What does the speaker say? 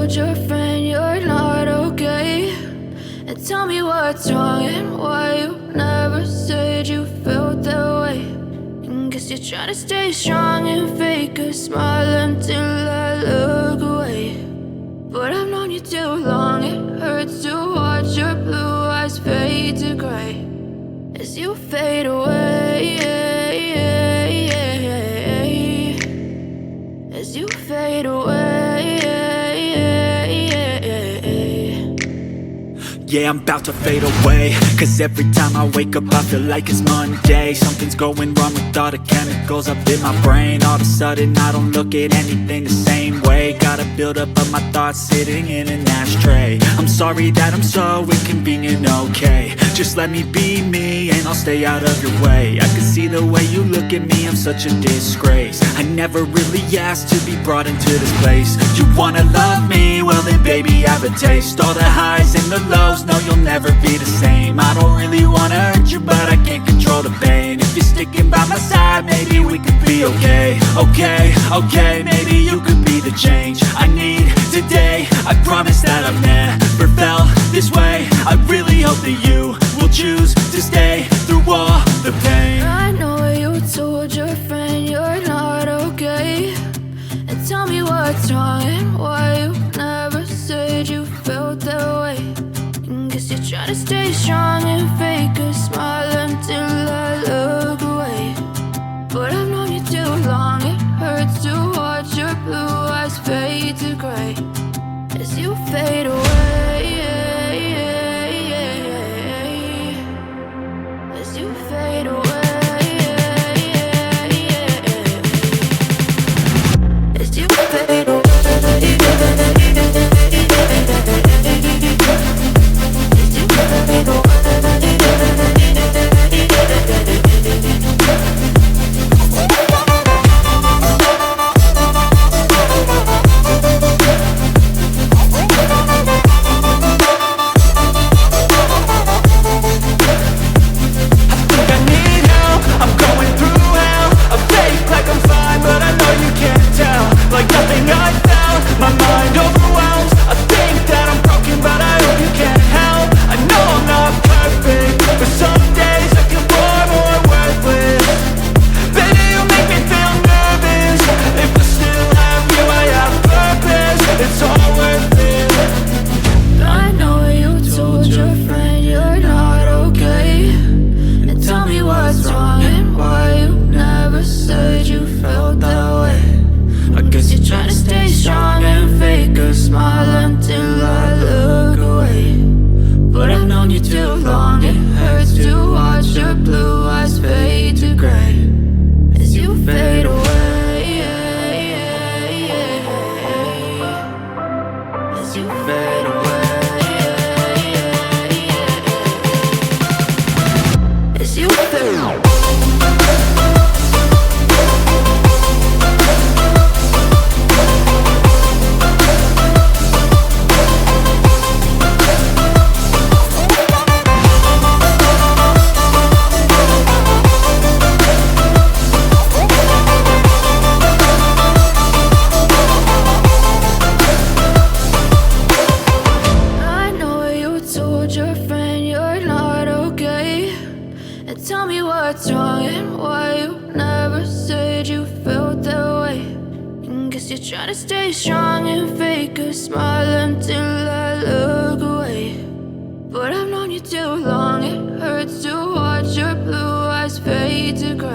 told your friend you're not okay? And tell me what's wrong and why you never said you felt that way. And guess you're trying to stay strong and fake a smile until I look away. But I've known you too long, it hurts to watch your blue eyes fade to gray as you fade away, as you fade away. Yeah, I'm about to fade away, cause every time I wake up I feel like it's Monday. Something's going wrong with all the chemicals up in my brain. All of a sudden I don't look at anything the same way. Got a build up of my thoughts sitting in an ashtray. I'm sorry that I'm so inconvenient, okay? Just let me be me and I'll stay out of your way. I can see the way you look at me, I'm such a disgrace. I never really asked to be brought into this place. You wanna love me? Well then baby, have a taste. All the highs and the lows, no, you'll never be the same. I don't really wanna hurt you, but I can't control the pain. If you're sticking by my side, maybe we could be okay. Okay, maybe you could be the change I need today. I promise that I've never felt this way. I really hope that you will choose to stay through all the pain. I know you told your friend you're not okay. And tell me what's wrong and why you never said you felt that way. Guess you're trying to stay strong and fake a smile until I look away. But I've known you too long, it hurts to watch your blue eyes fade to gray as you fade away, as you fade away, as you fade away. Tell me what's wrong and why you never said you felt that way. And guess you're trying to stay strong and fake a smile until I look away. But I've known you too long, it hurts to watch your blue eyes fade to gray